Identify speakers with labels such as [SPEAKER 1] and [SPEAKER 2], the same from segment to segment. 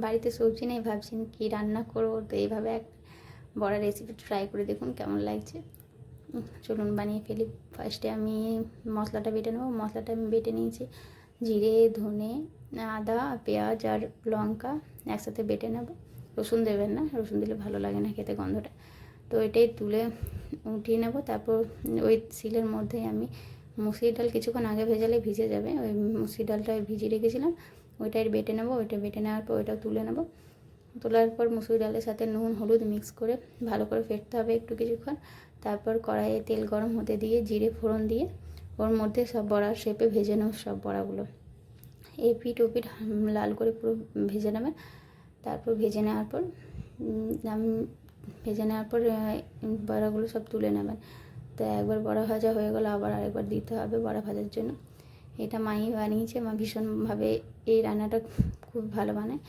[SPEAKER 1] বাড়িতে সবজি নেই, ভাবছি কী রান্না করবো। তো এইভাবে এক বড়া রেসিপি ট্রাই করে দেখুন কেমন লাগছে। চলুন বানিয়ে ফেলি। ফার্স্টে আমি মশলাটা বেটে নেবো। মশলাটা আমি বেটে নিয়েছি, জিরে, ধনে, আদা, পেঁয়াজ আর লঙ্কা একসাথে বেটে নেব। রসুন দেবেন না, রসুন দিলে ভালো লাগে না খেতে, গন্ধটা। তো এটাই তুলে উঠিয়ে নেব। তারপর ওই শিলের মধ্যেই আমি মুসুরির ডাল কিছুক্ষণ আগে ভেজালে ভিজে যাবে, ওই মুসুরির ডালটা ভিজিয়ে রেখেছিলাম, ওইটাই বেটে নেব। ওইটা বেটে নেওয়ার পর ওইটাও তুলে নেব। তোলার পর মুসুরি ডালের সাথে নুন হলুদ মিক্স করে ভালো করে ফেটতে হবে একটু কিছুক্ষণ। তারপর কড়াইয়ে তেল গরম হতে দিয়ে জিরে ফোড়ন দিয়ে ওর মধ্যে সব বড়ার শেপে ভেজে নেব সব বড়াগুলো। এই পিঠ ও পিঠ লাল করে পুরো ভেজে নেবেন। তারপর ভেজে নেওয়ার পর বড়াগুলো সব তুলে নেবেন। তো একবার বড়া ভাজা হয়ে গেলে আবার আরেকবার দিতে হবে বড়া ভাজার জন্য। এটা মাই বানিয়েছে, মা ভীষণভাবে এই রান্নাটা খুব ভালো বানায়,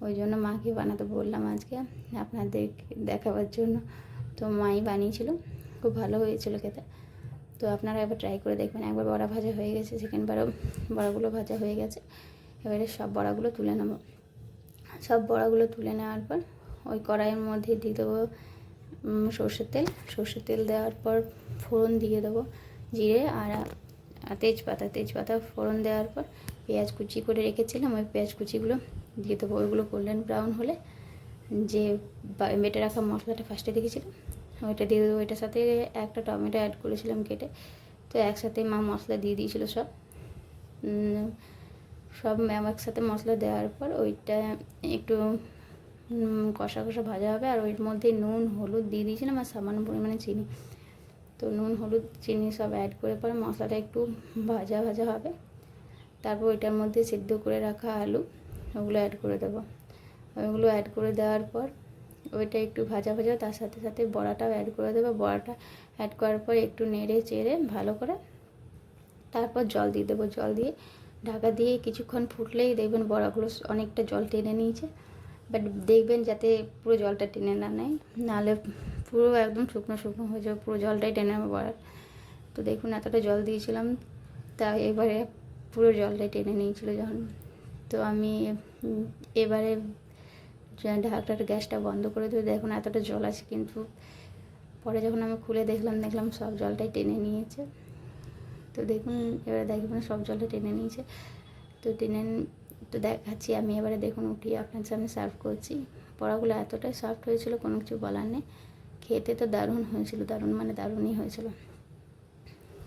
[SPEAKER 1] ওই জন্য মাকে বানাতে বললাম আজকে আপনাদের দেখাবার জন্য। তো মাই বানিয়েছিল, খুব ভালো হয়েছিল খেতে। তো আপনারা একবার ট্রাই করে দেখবেন। একবার বড়া ভাজা হয়ে গেছে, সেকেন্ডবারও বড়াগুলো ভাজা হয়ে গেছে। এবারে সব বড়াগুলো তুলে নেব। সব বড়াগুলো তুলে নেওয়ার পর ওই কড়াইয়ের মধ্যে দিয়ে দেবো সর্ষের তেল দেওয়ার পর ফোড়ন দিয়ে দেবো জিরে আর তেজপাতা ফোড়ন দেওয়ার পর পেঁয়াজ কুচি করে রেখেছিলাম, ওই পেঁয়াজ কুচিগুলো দিয়ে দেবো। ওইগুলো গোল্ডেন ব্রাউন হলে যে বেটে রাখা মশলাটা ফার্স্টে দেখেছিলাম ওইটা দিয়ে দেবো। ওইটার সাথে একটা টমেটো অ্যাড করেছিলাম কেটে। তো একসাথে মা মশলা দিয়ে দিয়েছিল সব একসাথে মশলা দেওয়ার পর ওইটা একটু কষা ভাজা হবে। আর ওইর মধ্যে নুন হলুদ দিয়ে দিয়েছিলাম আর সামান্য পরিমাণে চিনি। তো নুন হলুদ চিনি সব অ্যাড করে পরে মশলাটা একটু ভাজা হবে। তারপর ওইটার মধ্যে সিদ্ধ করে রাখা আলু ওগুলো অ্যাড করে দেবো। ওইগুলো অ্যাড করে দেওয়ার পর ওইটা একটু ভাজা তার সাথে সাথে বড়াটাও অ্যাড করে দেবো। বড়াটা অ্যাড করার পর একটু নেড়ে চেড়ে ভালো করে তারপর জল দিয়ে দেবো। জল দিয়ে ঢাকা দিয়ে কিছুক্ষণ ফুটলেই দেখবেন বড়াগুলো অনেকটা জল টেনে নিয়েছে। বাট দেখবেন যাতে পুরো জলটা টেনে না নেয়, নাহলে পুরো একদম শুকনো হয়ে যাবে, পুরো জলটাই টেনে নেবে বড়ার। তো দেখুন এতটা জল দিয়েছিলাম, তা এবারে পুরো জলটাই টেনে নিয়েছিল যখন। তো আমি এবারে ঢাকটার গ্যাসটা বন্ধ করে দিয়ে দেখুন এতটা জল আছে, কিন্তু পরে যখন আমি খুলে দেখলাম সব জলটাই টেনে নিয়েছে। তো দেখুন এবারে দেখবেন সব জলটা টেনে নিয়েছে। তো দেখাচ্ছি আমি এবারে, দেখুন উঠিয়ে আপনার সামনে সার্ভ করছি। বড়াগুলো এতটাই সফট হয়েছিল, কোনো কিছু বলার নেই। খেতে তো দারুণ হয়েছিল, দারুণই হয়েছিল,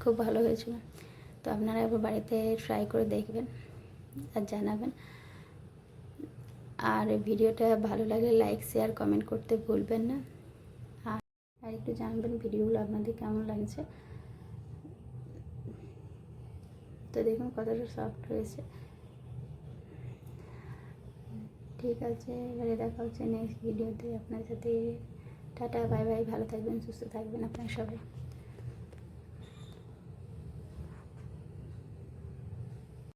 [SPEAKER 1] খুব ভালো হয়েছিল। তো আপনারা একবার বাড়িতে ট্রাই করে দেখবেন আর জানাবেন। আর ভিডিওটা ভালো লাগলে লাইক শেয়ার কমেন্ট করতে ভুলবেন না। আর একটু জানবেন ভিডিওগুলো আপনাদের কেমন লাগছে। তো দেখুন কতটা সফট হয়েছে। ঠিক আছে, এবারে দেখা হচ্ছে নেক্সট ভিডিওতে আপনার সাথে। টাটা বাই বাই, ভালো থাকবেন সুস্থ থাকবেন আপনারা সবাই।